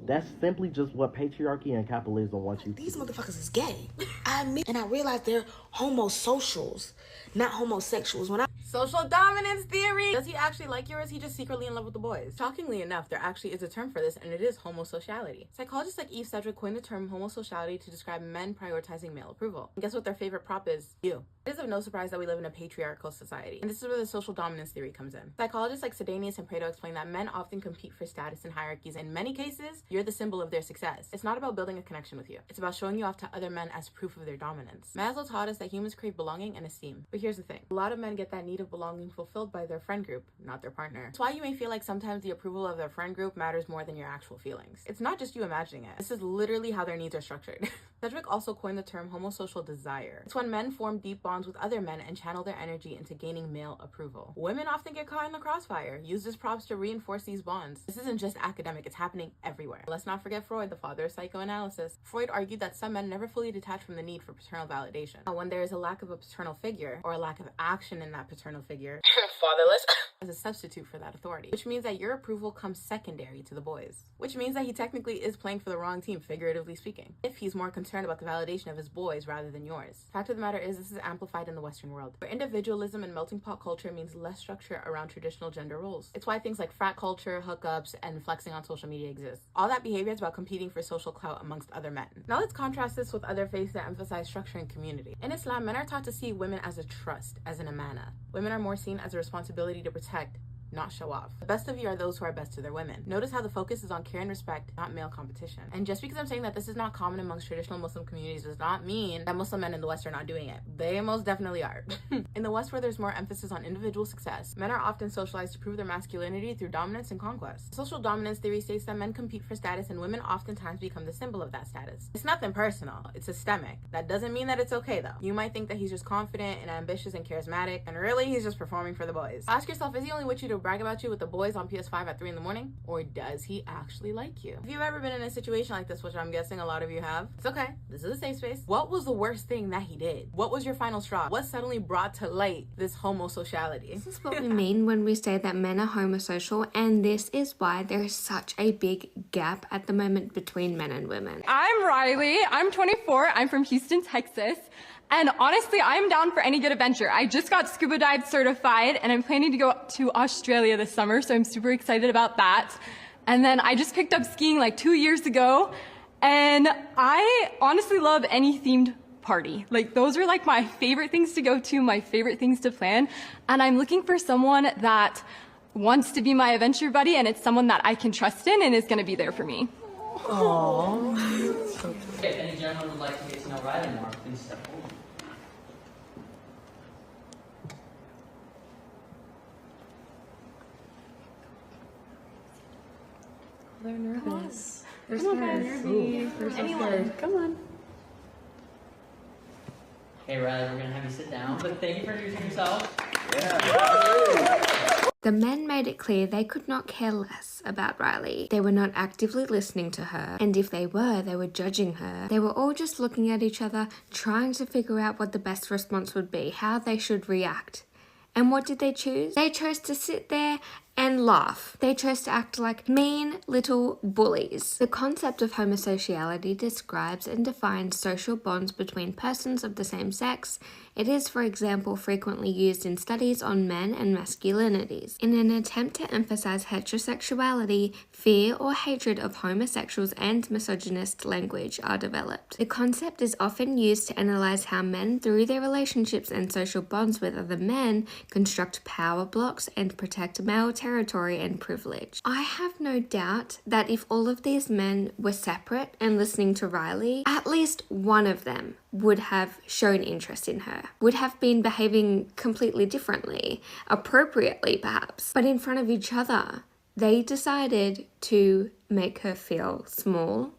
That's simply just what patriarchy and capitalism want you to These do. motherfuckers is gay. I admit, and I realize they're homosocials, not homosexuals. When I Social dominance theory. Does he actually like you, or is he just secretly in love with the boys? Shockingly enough, there actually is a term for this, and it is homosociality. Psychologists like Eve Sedgwick coined the term homosociality to describe men prioritizing male approval. And guess what their favorite prop is? You. It is of no surprise that we live in a patriarchal society, and this is where the social dominance theory comes in. Psychologists like Sedanius and Pareto explain that men often compete for status and hierarchies. In many cases, you're the symbol of their success. It's not about building a connection with you. It's about showing you off to other men as proof of their dominance. Maslow taught us that humans crave belonging and esteem. But here's the thing. A lot of men get that need of belonging fulfilled by their friend group, not their partner. That's why you may feel like sometimes the approval of their friend group matters more than your actual feelings. It's not just you imagining it. This is literally how their needs are structured. Sedgwick also coined the term homosocial desire. It's when men form deep bonds with other men and channel their energy into gaining male approval. Women often get caught in the crossfire, used as props to reinforce these bonds. This isn't just academic, it's happening everywhere. Let's not forget Freud, the father of psychoanalysis. Freud argued that some men never fully detach from the need for paternal validation. Now, when there is a lack of a paternal figure, or a lack of action in that paternal figure, fatherless, as a substitute for that authority, which means that your approval comes secondary to the boys, which means that he technically is playing for the wrong team, figuratively speaking, if he's more concerned about the validation of his boys rather than yours. Fact of the matter is, this is amplified in the Western world, where individualism and melting pot culture means less structure around traditional gender roles. It's why things like frat culture, hookups, and flexing on social media exist. All that behavior is about competing for social clout amongst other men. Now let's contrast this with other faiths that emphasize structure and community. In Islam, men are taught to see women as a trust, as an amana. Women are more seen as a responsibility to protect, not show off. The best of you are those who are best to their women. Notice how the focus is on care and respect, not male competition. And just because I'm saying that this is not common amongst traditional Muslim communities does not mean that Muslim men in the West are not doing it. They most definitely are. In the West, where there's more emphasis on individual success, men are often socialized to prove their masculinity through dominance and conquest. Social dominance theory states that men compete for status and women oftentimes become the symbol of that status. It's nothing personal, it's systemic. That doesn't mean that it's okay though. You might think that he's just confident and ambitious and charismatic, and really he's just performing for the boys. Ask yourself, is he only with you to brag about you with the boys on PS5 at 3 in the morning? Or does he actually like you? If you've ever been in a situation like this, which I'm guessing a lot of you have, it's okay. This is a safe space. What was the worst thing that he did? What was your final straw? What suddenly brought to light this homosociality? This is what we mean when we say that men are homosocial, and this is why there is such a big gap at the moment between men and women. I'm Riley. I'm 24. I'm from Houston, Texas. And honestly, I'm down for any good adventure. I just got scuba dive certified and I'm planning to go to Australia this summer, so I'm super excited about that. And then I just picked up skiing like 2 years ago, and I honestly love any themed party. Like, those are like my favorite things to go to, my favorite things to plan. And I'm looking for someone that wants to be my adventure buddy, and it's someone that I can trust in and is gonna be there for me. Aww. If any gentleman would like to get to know Riley more, please step forward. They're nervous. They're scared. They're so Anyone. scared. Come on. Hey Riley, we're gonna have you sit down, but thank you for introducing yourself. The The men made it clear they could not care less about Riley. They were not actively listening to her, and if they were judging her. They were all just looking at each other, trying to figure out what the best response would be, how they should react. And what did they choose? They chose to sit there and laugh. They chose to act like mean little bullies. The concept of homosexuality describes and defines social bonds between persons of the same sex. It is, for example, frequently used in studies on men and masculinities. In an attempt to emphasize heterosexuality, fear or hatred of homosexuals and misogynist language are developed. The concept is often used to analyze how men, through their relationships and social bonds with other men, construct power blocks and protect male territory and privilege. I have no doubt that if all of these men were separate and listening to Riley, at least one of them would have shown interest in her, would have been behaving completely differently, appropriately perhaps, but in front of each other, they decided to make her feel small,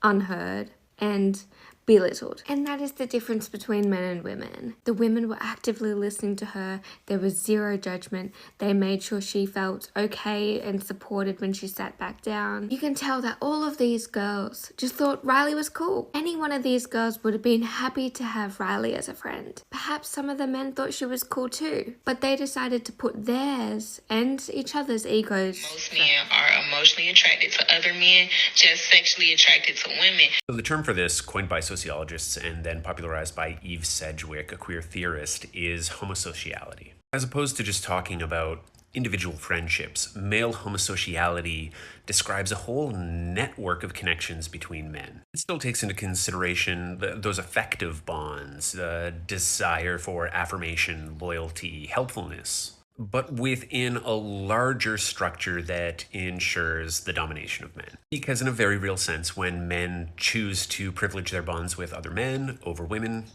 unheard, and belittled. And that is the difference between men and women. The women were actively listening to her. There was zero judgment. They made sure she felt okay and supported when she sat back down. You can tell that all of these girls just thought Riley was cool. Any one of these girls would have been happy to have Riley as a friend. Perhaps some of the men thought she was cool too, but they decided to put theirs and each other's egos. Most men are emotionally attracted to other men, just sexually attracted to women. So the term for this, coined by sociologists and then popularized by Eve Sedgwick, a queer theorist, is homosociality. As opposed to just talking about individual friendships, male homosociality describes a whole network of connections between men. It still takes into consideration those affective bonds, the desire for affirmation, loyalty, helpfulness, but within a larger structure that ensures the domination of men. Because in a very real sense, when men choose to privilege their bonds with other men over women,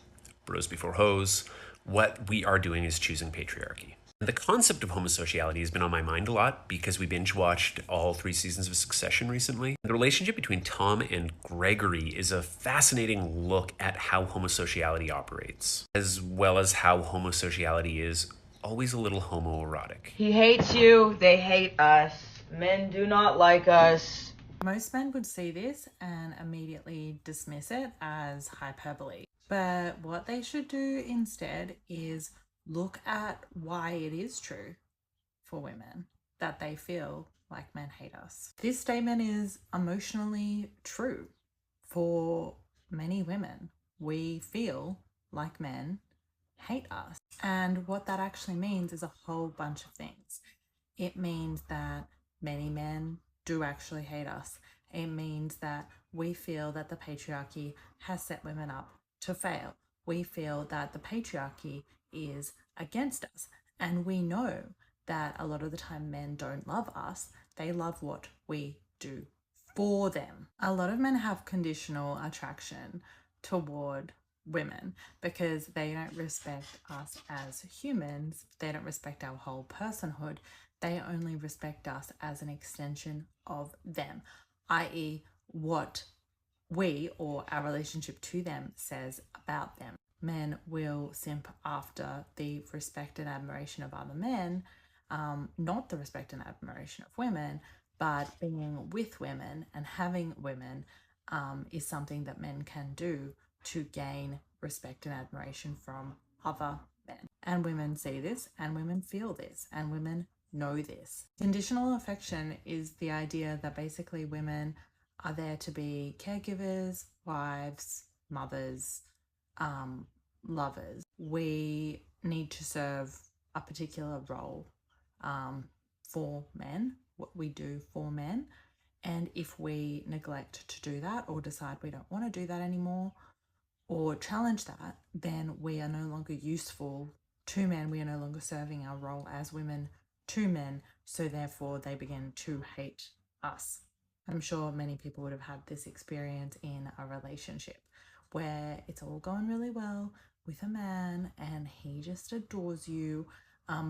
bros before hoes, what we are doing is choosing patriarchy. The concept of homosociality has been on my mind a lot because we binge watched all 3 seasons of Succession recently. The relationship between Tom and Gregory is a fascinating look at how homosociality operates, as well as how homosociality is always a little homoerotic. He hates you, they hate us. Men do not like us. Most men would see this and immediately dismiss it as hyperbole. But what they should do instead is look at why it is true for women that they feel like men hate us. This statement is emotionally true for many women. We feel like men hate us. And what that actually means is a whole bunch of things. It means that many men do actually hate us. It means that we feel that the patriarchy has set women up to fail. We feel that the patriarchy is against us. And we know that a lot of the time men don't love us. They love what we do for them. A lot of men have conditional attraction toward women because they don't respect us as humans. They don't respect our whole personhood. They only respect us as an extension of them, i.e. what we or our relationship to them says about them. Men will simp after the respect and admiration of other men, not the respect and admiration of women, but being with women and having women is something that men can do to gain respect and admiration from other men. And women see this, and women feel this, and women know this. Conditional affection is the idea that basically women are there to be caregivers, wives, mothers, lovers. We need to serve a particular role for men, what we do for men. And if we neglect to do that or decide we don't want to do that anymore, or challenge that, then we are no longer useful to men. We are no longer serving our role as women to men, so therefore they begin to hate us. I'm sure many people would have had this experience in a relationship where it's all going really well with a man and he just adores you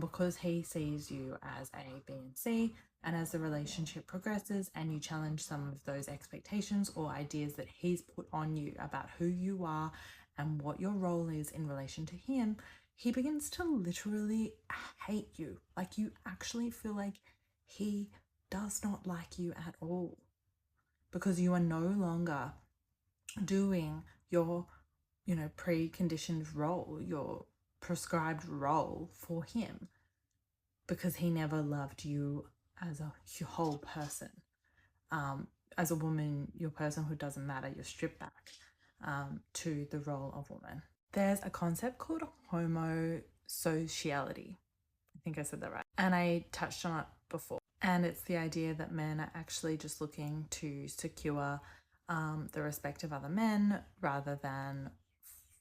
because he sees you as A, B, and C. And as the relationship progresses and you challenge some of those expectations or ideas that he's put on you about who you are and what your role is in relation to him, he begins to literally hate you. Like, you actually feel like he does not like you at all, because you are no longer doing your, preconditioned role, your prescribed role for him, because he never loved you as a whole person. As a woman, you're a person who doesn't matter. You're stripped back to the role of woman. There's a concept called homosociality. I think I said that right. And I touched on it before. And it's the idea that men are actually just looking to secure the respect of other men rather than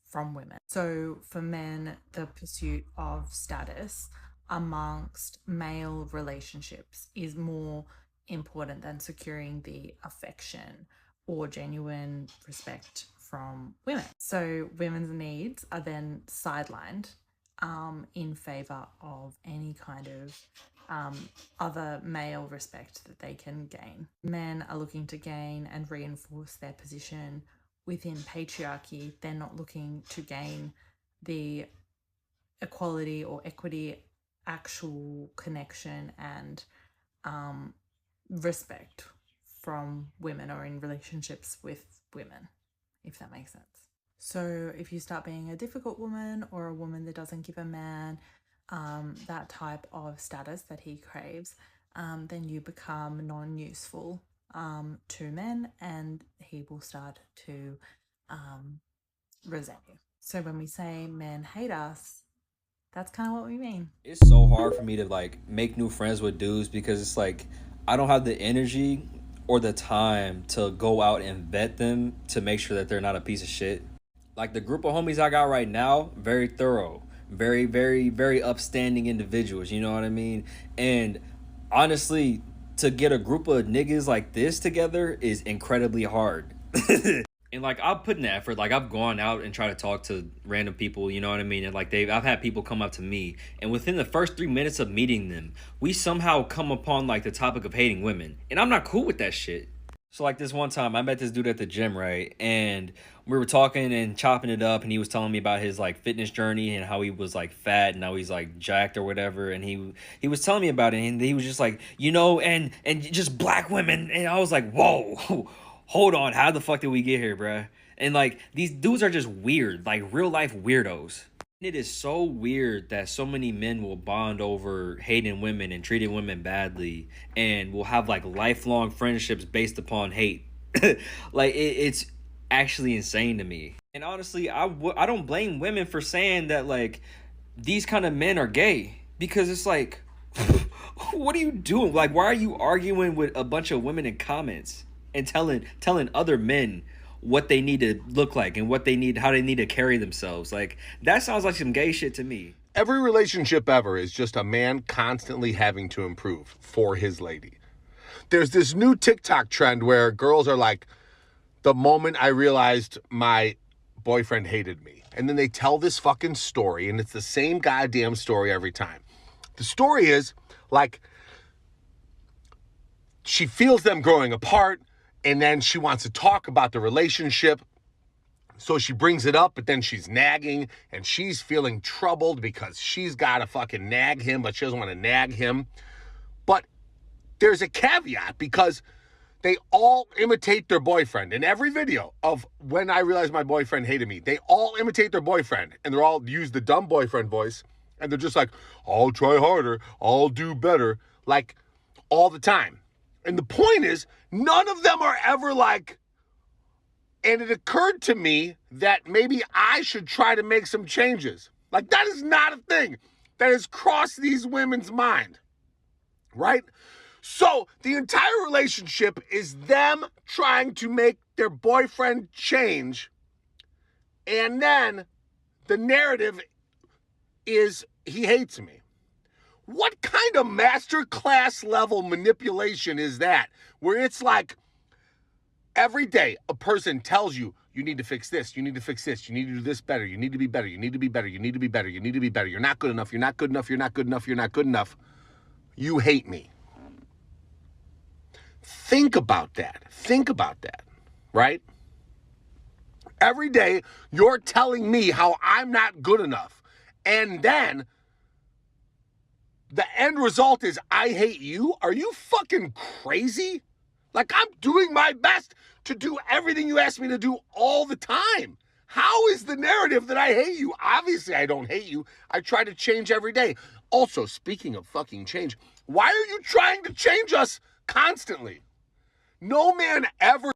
from women. So for men, the pursuit of status amongst male relationships is more important than securing the affection or genuine respect from women. So women's needs are then sidelined in favor of any kind of other male respect that they can gain. Men are looking to gain and reinforce their position within patriarchy. They're not looking to gain the equality or equity, actual connection and respect from women or in relationships with women, if that makes sense. So if you start being a difficult woman or a woman that doesn't give a man that type of status that he craves, then you become non-useful to men, and he will start to resent you. So when we say men hate us, that's kind of what we mean. It's so hard for me to like make new friends with dudes, because it's like I don't have the energy or the time to go out and vet them to make sure that they're not a piece of shit. Like the group of homies I got right now, very thorough, very, very, very upstanding individuals, you know what I mean? And honestly, to get a group of niggas like this together is incredibly hard. And like I'll put in the effort. Like I've gone out and tried to talk to random people, you know what I mean? And like I've had people come up to me, and within the first 3 minutes of meeting them, we somehow come upon like the topic of hating women. And I'm not cool with that shit. So like this one time I met this dude at the gym, right? And we were talking and chopping it up, and he was telling me about his like fitness journey and how he was like fat and now he's like jacked or whatever. And he was telling me about it, and he was just like, and just black women. And I was like, whoa, hold on, how the fuck did we get here, bruh? And like these dudes are just weird, like real life weirdos. It is so weird that so many men will bond over hating women and treating women badly, and will have like lifelong friendships based upon hate. Like it's actually insane to me. And honestly, I don't blame women for saying that like these kind of men are gay, because it's like, what are you doing? Like, why are you arguing with a bunch of women in comments and telling other men what they need to look like and how they need to carry themselves? Like, that sounds like some gay shit to me. Every relationship ever is just a man constantly having to improve for his lady. There's this new TikTok trend where girls are like, the moment I realized my boyfriend hated me. And then they tell this fucking story, and it's the same goddamn story every time. The story is like, she feels them growing apart, and then she wants to talk about the relationship. So she brings it up, but then she's nagging, and she's feeling troubled because she's got to fucking nag him, but she doesn't want to nag him. But there's a caveat, because they all imitate their boyfriend. In every video of when I realized my boyfriend hated me, they all imitate their boyfriend, and they're all use the dumb boyfriend voice, and they're just like, I'll try harder, I'll do better, like all the time. And the point is, none of them are ever like, and it occurred to me that maybe I should try to make some changes. Like, that is not a thing that has crossed these women's mind, right? So the entire relationship is them trying to make their boyfriend change, and then the narrative is he hates me. What kind of masterclass level manipulation is that? Where it's like every day a person tells you, you need to fix this, you need to fix this, you need to do this better, you need to be better, you need to be better, you need to be better, you need to be better, you're not good enough, you're not good enough, you're not good enough, you're not good enough. You hate me. Think about that. Think about that, right? Every day you're telling me how I'm not good enough. and then the end result is I hate you? Are you fucking crazy? Like, I'm doing my best to do everything you ask me to do all the time. How is the narrative that I hate you? Obviously, I don't hate you. I try to change every day. Also, speaking of fucking change, why are you trying to change us constantly? No man ever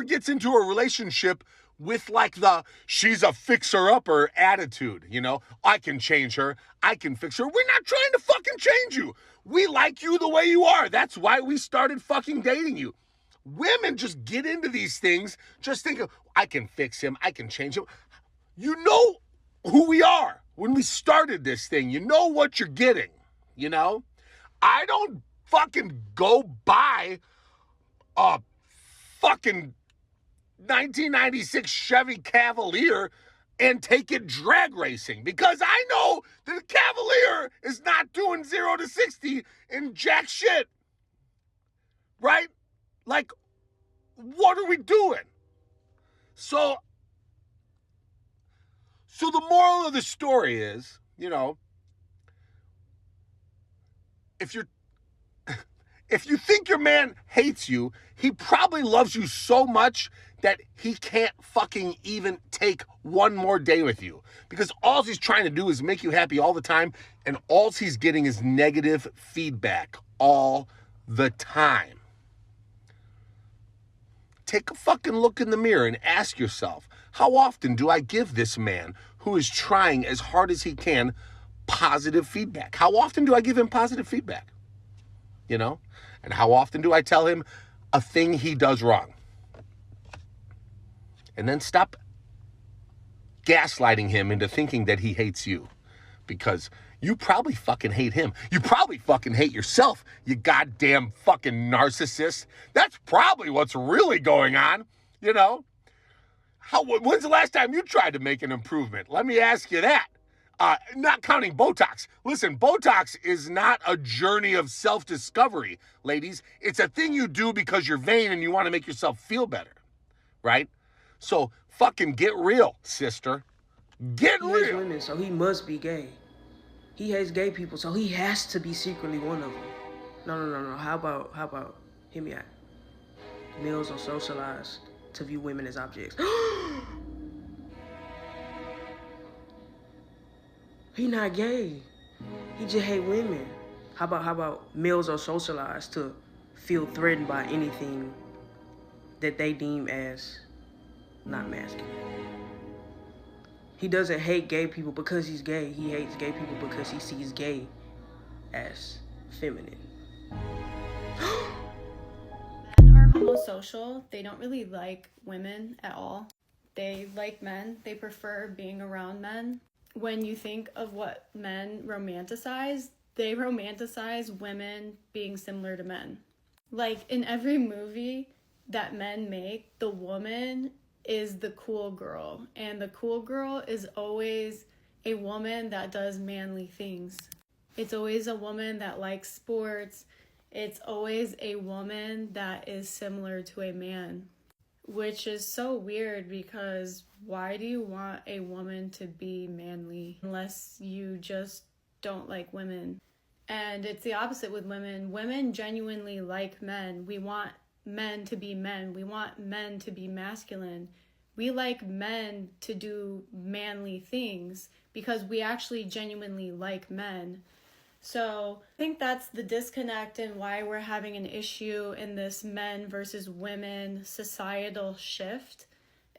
gets into a relationship with like the she's a fixer-upper attitude, you know? I can change her. I can fix her. We're not trying to fucking change you. We like you the way you are. That's why we started fucking dating you. Women just get into these things, just think of, I can fix him. I can change him. You know who we are when we started this thing. You know what you're getting, you know? I don't fucking go buy a fucking 1996 Chevy Cavalier and take it drag racing because I know that a Cavalier is not doing 0 to 60 in jack shit. Right? Like, what are we doing? So the moral of the story is, you know, if you think your man hates you, he probably loves you so much that he can't fucking even take one more day with you. Because all he's trying to do is make you happy all the time, and all he's getting is negative feedback all the time. Take a fucking look in the mirror and ask yourself, how often do I give this man who is trying as hard as he can positive feedback? How often do I give him positive feedback? You know? And how often do I tell him a thing he does wrong? And then stop gaslighting him into thinking that he hates you. Because you probably fucking hate him. You probably fucking hate yourself, you goddamn fucking narcissist. That's probably what's really going on, you know? When's the last time you tried to make an improvement? Let me ask you that. Not counting Botox. Listen, Botox is not a journey of self-discovery, ladies. It's a thing you do because you're vain and you want to make yourself feel better, right? So fucking get real, sister. Get He hates real. women, so he must be gay. He hates gay people, so he has to be secretly one of them. No. How about, hear me out. Males are socialized to view women as objects. He not gay. He just hate women. How about males are socialized to feel threatened by anything that they deem as not masculine. He doesn't hate gay people because he's gay. He hates gay people because he sees gay as feminine. Men are homosocial. They don't really like women at all. They like men. They prefer being around men. When you think of what men romanticize, they romanticize women being similar to men. Like in every movie that men make, the woman is the cool girl, and the cool girl is always a woman that does manly things. It's always a woman that likes sports. It's always a woman that is similar to a man, which is so weird because why do you want a woman to be manly unless you just don't like women? And it's the opposite with women. Women genuinely like men. We want men to be men. We want men to be masculine. We like men to do manly things because we actually genuinely like men. So I think that's the disconnect and why we're having an issue in this men versus women societal shift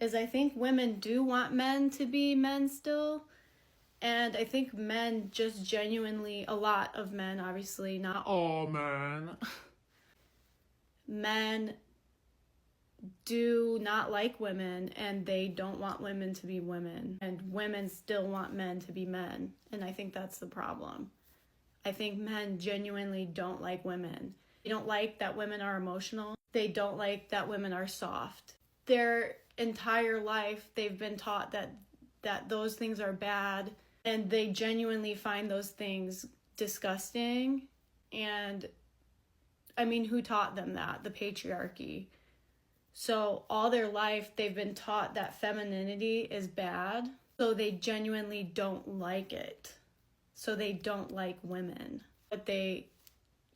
is I think women do want men to be men still. And I think men just genuinely, a lot of men, obviously, not all men, men do not like women and they don't want women to be women. And women still want men to be men. And I think that's the problem. I think men genuinely don't like women. They don't like that women are emotional. They don't like that women are soft. Their entire life, they've been taught that those things are bad, and they genuinely find those things disgusting. And I mean, who taught them that? The patriarchy. So all their life, they've been taught that femininity is bad. So they genuinely don't like it. So they don't like women. What they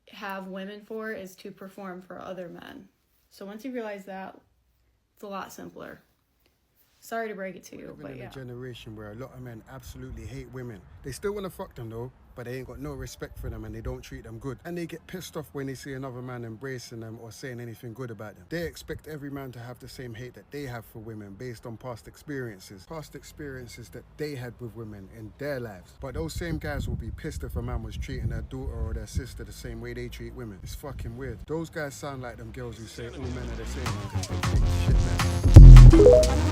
have women for is to perform for other men. So once you realize that, it's a lot simpler. Sorry to break it to you, Living but in yeah. a generation where a lot of men absolutely hate women. They still want to fuck them though, but they ain't got no respect for them and they don't treat them good. And they get pissed off when they see another man embracing them or saying anything good about them. They expect every man to have the same hate that they have for women based on past experiences that they had with women in their lives. But those same guys will be pissed if a man was treating their daughter or their sister the same way they treat women. It's fucking weird. Those guys sound like them girls who say all men are the same because they think shit man.